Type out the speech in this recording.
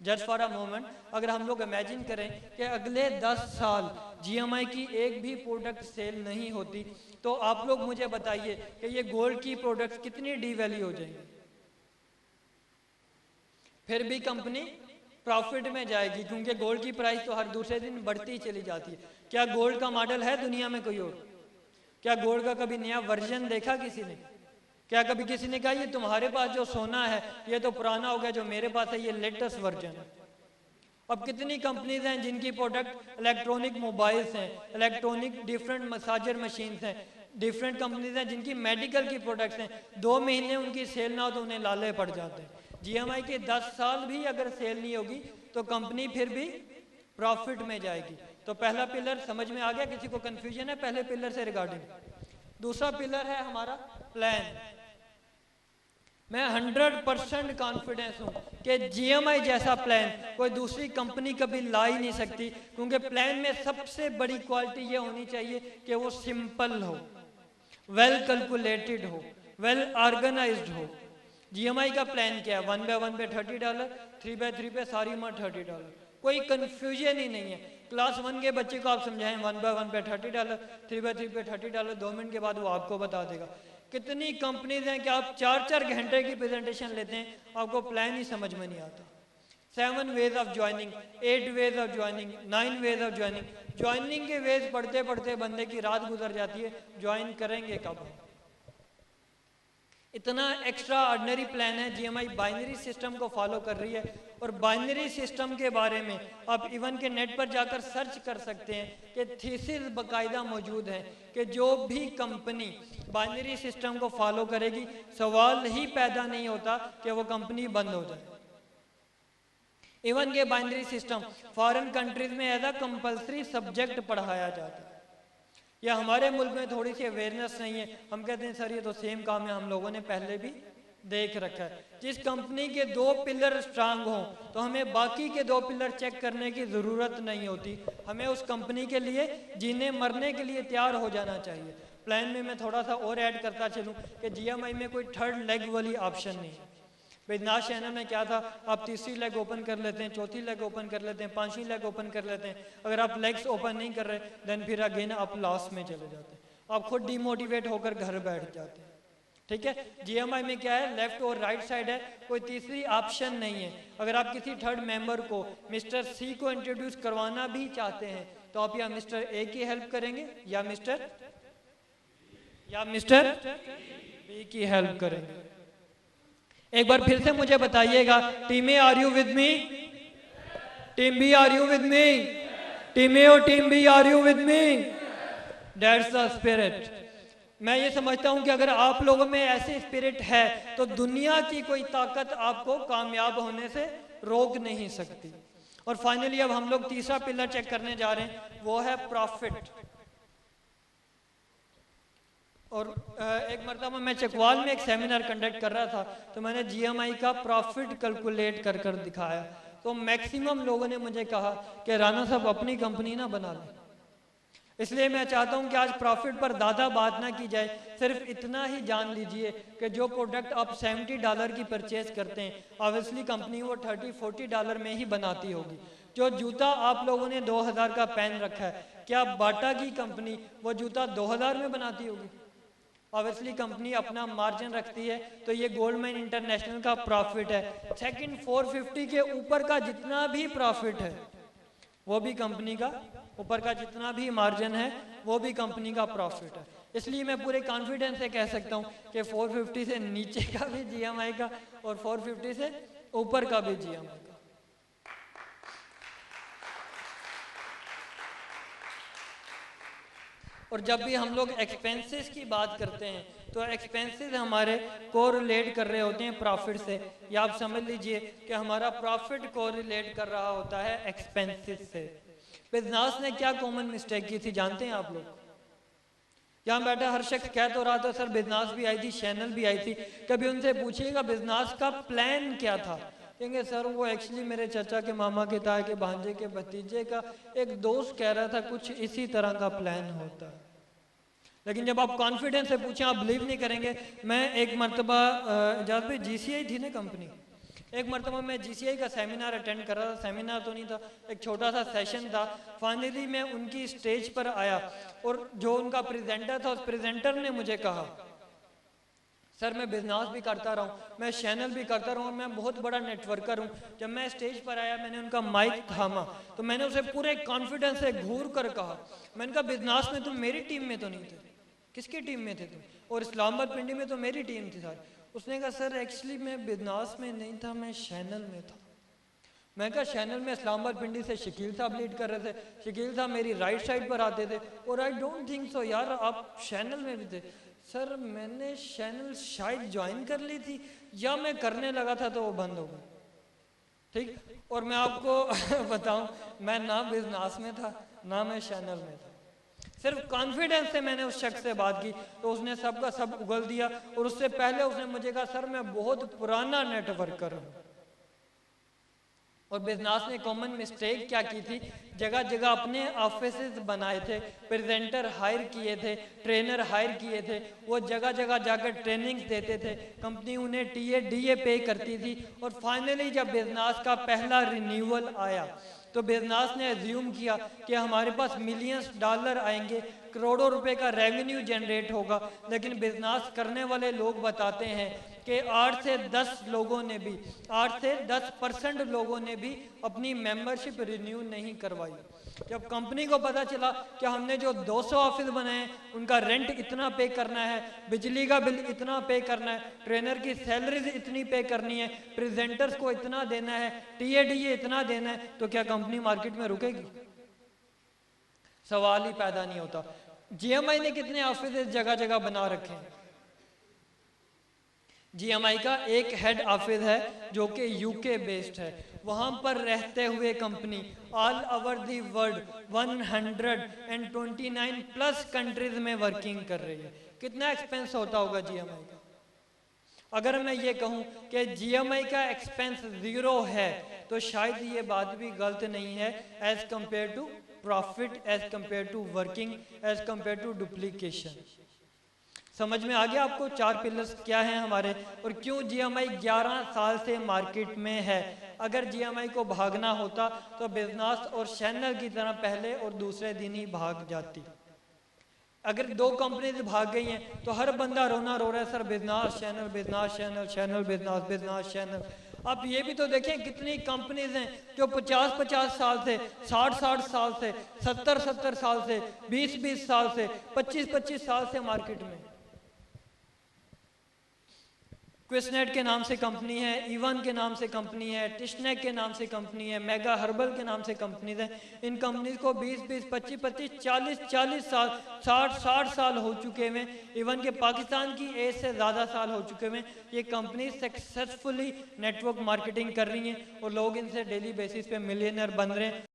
Just for a moment, अगर हम लोग इमेजिन करें कि अगले 10 साल जीएमआई की एक भी प्रोडक्ट सेल नहीं होती, तो आप लोग मुझे बताइए कि ये गोल्ड की प्रोडक्ट्स कितनी डीवैल्यू हो जाएंगी। फिर भी कंपनी प्रॉफिट में जाएगी, क्योंकि गोल्ड की प्राइस तो हर दूसरे दिन बढ़ती ही चली जाती है। क्या गोल्ड का मॉडल है दुनिया में कोई और? क्या गोल्ड का कभी नया वर्जन देखा किसी ने? क्या कभी किसी ने कहा ये तुम्हारे पास जो सोना है ये तो पुराना हो गया, जो मेरे पास है ये लेटेस्ट वर्जन है? अब कितनी कंपनीज हैं जिनकी प्रोडक्ट इलेक्ट्रॉनिक मोबाइल्स हैं, इलेक्ट्रॉनिक डिफरेंट मसाजर मशीन्स हैं, डिफरेंट कंपनीज हैं जिनकी मेडिकल की प्रोडक्ट्स हैं, 2 महीने उनकी सेल ना हो तो उन्हें लाले पड़ जाते हैं। जीएमआई के 10 साल भी अगर सेल नहीं होगी तो कंपनी फिर भी प्रॉफिट में जाएगी। तो पहला पिलर समझ में आ गया? किसी को कंफ्यूजन है पहले पिलर से रिगार्डिंग? दूसरा पिलर है हमारा प्लान। मैं 100% कॉन्फिडेंस हूं कि जीएमआई जैसा प्लान कोई दूसरी कंपनी कभी ला ही नहीं सकती, क्योंकि प्लान में सबसे बड़ी क्वालिटी ये होनी चाहिए कि वो सिंपल हो, वेल कैलकुलेटेड हो, वेल ऑर्गेनाइज्ड हो। जीएमआई का प्लान क्या है? 1/1 पे $30, 3/3 पे सारी उम्र $30, कोई कंफ्यूजन ही नहीं है। क्लास 1 के बच्चे को आप समझाएं 1/1 पे $30, 3/3 पे $30, 2 मिनट के बाद वो आपको बता देगा। कितनी कंपनीज हैं कि आप 4-4 घंटे की प्रेजेंटेशन लेते हैं, आपको प्लान ही समझ में नहीं आता। 7 ways of joining, 8 ways of joining, 9 ways of joining. Joining के वेज पढ़ते पढ़ते बंदे की रात गुजर जाती है, ज्वाइन करेंगे कब? इतना एक्स्ट्रा ऑर्डिनरी प्लान है। जीएमआई बाइनरी सिस्टम को फॉलो कर रही है, और बाइनरी सिस्टम के बारे में आप इवन के नेट पर जाकर सर्च कर सकते हैं कि थीसिस बाकायदा मौजूद है कि जो भी कंपनी बाइनरी सिस्टम को फॉलो करेगी, सवाल ही पैदा नहीं होता कि वो कंपनी बंद हो जाए। इवन के बाइनरी सिस्टम फॉरेन कंट्रीज में एज अ कंपल्सरी सब्जेक्ट पढ़ाया जाता है। या हमारे मुल्क में थोड़ी सी अवेयरनेस नहीं है, हम कहते हैं सर ये तो सेम काम है, हम लोगों ने पहले भी देख रखा है। जिस कंपनी के 2 पिलर स्ट्रांग हों तो हमें बाकी के 2 पिलर चेक करने की ज़रूरत नहीं होती। हमें उस कंपनी के लिए जीने मरने के लिए तैयार हो जाना चाहिए। प्लान में मैं थोड़ा सा और ऐड करता चलूँ कि जीएमआई में कोई थर्ड लेग वाली ऑप्शन नहीं है। बेदनाज चैनल में क्या था, आप तीसरी लेग ओपन कर लेते हैं, चौथी लेग ओपन कर लेते हैं, 5वीं लेग ओपन कर लेते हैं। अगर आप लेग्स ओपन नहीं कर रहे देन फिर अगेन आप लॉस में चले जाते हैं, आप खुद डिमोटिवेट होकर घर बैठ जाते हैं। ठीक है, जीएमआई में क्या है, लेफ्ट और राइट साइड है, कोई तीसरी ऑप्शन नहीं है। अगर आप किसी थर्ड मेंबर को मिस्टर सी को इंट्रोड्यूस करवाना भी चाहते हैं तो आप या मिस्टर ए की हेल्प करेंगे या मिस्टर बी की हेल्प करेंगे। एक बार फिर से मुझे बताइएगा, team A are you with me? Team B are you with me? Team A और team B are you with me? That's the spirit. मैं ये समझता हूं कि अगर आप लोगों में ऐसी स्पिरिट है तो दुनिया की कोई ताकत आपको कामयाब होने से रोक नहीं सकती। और फाइनली अब हम लोग तीसरा पिलर चेक करने जा रहे हैं, वो है प्रॉफिट। और एक मरतबा मैं चकवाल में एक सेमिनार कंडक्ट कर रहा था तो मैंने जीएमआई का प्रॉफिट कैलकुलेट कर कर दिखाया, तो मैक्सिमम लोगों ने मुझे कहा कि राना साहब अपनी कंपनी ना बना लें। इसलिए मैं चाहता हूं कि आज प्रॉफिट पर ज़्यादा बात ना की जाए, सिर्फ इतना ही जान लीजिए कि जो प्रोडक्ट आप $70 की परचेज करते हैं, ऑब्वियसली कंपनी वो $30-40 में ही बनाती होगी। जो जूता आप लोगों ने 2000 का पहन रखा है, क्या बाटा की कंपनी वो जूता 2000 में बनाती होगी? ऑब्वियसली कंपनी अपना मार्जिन रखती है। तो ये गोल्डमैन इंटरनेशनल का प्रॉफिट है। सेकंड 450 के ऊपर का जितना भी प्रॉफिट है वो भी कंपनी का, ऊपर का जितना भी मार्जिन है वो भी कंपनी का प्रॉफिट है। इसलिए मैं पूरे कॉन्फिडेंस से कह सकता हूँ कि 450 से नीचे का भी जीएमआई का और 450 से ऊपर का भी जीएमआई का। और जब भी हम लोग एक्सपेंसेस की बात करते हैं तो एक्सपेंसेस हमारे कोरिलेट कर रहे होते हैं प्रॉफिट से, या आप समझ लीजिए कि हमारा प्रॉफिट कोरिलेट कर रहा होता है एक्सपेंसेस से। बिजनेस ने क्या कॉमन मिस्टेक की थी जानते हैं आप लोग? यहाँ बैठा हर शख्स कह तो रहा था सर बिजनेस भी आई थी, चैनल भी आई थी। कभी उनसे पूछिएगा बिजनेस का प्लान क्या था, कहेंगे सर वो एक्चुअली मेरे चाचा के मामा के ताए के भांजे के भतीजे का एक दोस्त कह रहा था कुछ इसी तरह का प्लान होता है। लेकिन जब आप कॉन्फिडेंस से पूछें आप बिलीव नहीं करेंगे। मैं एक मरतबा जब भी जीसीआई थी ना कंपनी, एक मरतबा मैं GCI का सेमिनार अटेंड कर रहा था, सेमिनार तो नहीं था, एक छोटा सा सेशन था। फाइनली मैं उनकी स्टेज पर आया और जो उनका प्रेजेंटर था, उस प्रेजेंटर ने मुझे कहा, सर मैं बिजनेस भी करता रहा हूँ, मैं चैनल भी करता रहा हूँ, मैं बहुत बड़ा नेटवर्कर हूँ। जब मैं स्टेज पर आया, मैंने उनका माइक थामा तो मैंने उसे पूरे कॉन्फिडेंस से घूर कर कहा, मैंने कहा बिजनेस में तुम मेरी टीम में तो नहीं थे, किसकी टीम में थे तुम? और इस्लामाबाद पिंडी में तो मेरी टीम थी सारी। उसने कहा सर एक्चुअली मैं बिजनेस में नहीं था, मैं चैनल में था। मैं कहा चैनल में इस्लामाबाद पिंडी से शकील साहब लीड कर रहे थे, शकील साहब मेरी राइट साइड पर आते थे, और आई डोंट थिंक सो यार आप चैनल में भी थे। सर मैंने चैनल शायद ज्वाइन कर ली थी या मैं करने लगा था तो वो बंद हो गया। ठीक, और मैं आपको बताऊं, मैं ना बिजनेस में था ना मैं चैनल में था। सिर्फ कॉन्फिडेंस से मैंने उस शख्स से बात की तो उसने सबका सब उगल दिया। और उससे पहले उसने मुझे कहा सर मैं बहुत पुराना नेटवर्कर हूँ। और बिजनेस ने कॉमन मिस्टेक क्या की थी, जगह जगह अपने ऑफिसेज बनाए थे, प्रेजेंटर हायर किए थे, ट्रेनर हायर किए थे, वो जगह जगह जाकर ट्रेनिंग देते थे, कंपनी उन्हें टीए डीए पे करती थी। और फाइनली जब बिजनेस का पहला रिन्यूअल आया तो बिजनेस ने एज्यूम किया कि हमारे पास मिलियंस डॉलर आएंगे, करोड़ों रुपए का रेवेन्यू जनरेट होगा। लेकिन बिजनेस करने वाले लोग बताते हैं कि 8 से 10 लोगों ने भी 8 से 10% लोगों ने भी अपनी मेंबरशिप रिन्यू नहीं करवाई। जब कंपनी को पता चला कि हमने जो 200 ऑफिस बनाए उनका रेंट इतना पे करना है, बिजली का बिल इतना पे करना है, ट्रेनर की सैलरीज इतनी पे करनी है, प्रेजेंटर्स को इतना देना है, टीएडीए इतना देना है, तो क्या कंपनी मार्केट में रुकेगी? सवाल ही पैदा नहीं होता। जीएमआई ने कितने ऑफिस जगह जगह बना रखे हैं? जीएमआई का एक हेड ऑफिस है जो कि यूके बेस्ड है, वहां पर रहते हुए company all over the world 129 plus countries में वर्किंग कर रही है। कितना एक्सपेंस होता होगा जीएमआई का? अगर मैं ये कहूं कि जीएमआई का एक्सपेंस 0 है तो शायद ये बात भी गलत नहीं है as compare to profit, as compare to working, as compare to duplication. समझ में आ गया आपको 4 पिलर्स क्या हैं हमारे, और क्यों जीएमआई 11 साल से मार्केट में है। अगर जीएमआई को भागना होता तो बिजनेस और चैनल की तरह पहले और दूसरे दिन ही भाग जाती। अगर 2 कंपनीज भाग गई हैं तो हर बंदा रोना रो रहा है sir business channel, business channel, channel business, business channel. आप ये भी तो देखें कितनी कंपनीज हैं जो 50-50 साल से, 60-60 साल से, 70-70 साल से, 20-20 साल से, 25-25 साल से मार्केट में। क्विसनेट के नाम से कंपनी है, इवन के नाम से कंपनी है, टिशनेक के नाम से कंपनी है, मेगा हर्बल के नाम से कंपनीज हैं। इन कंपनीज को 20-20, 25-25, 40-40 साल, 60-60 साल हो चुके हैं। इवन के पाकिस्तान की एज से ज़्यादा साल हो चुके हैं। ये कंपनी सक्सेसफुली नेटवर्क मार्केटिंग कर रही हैं और लोग इनसे डेली बेसिस पे मिलियनर बन रहे हैं।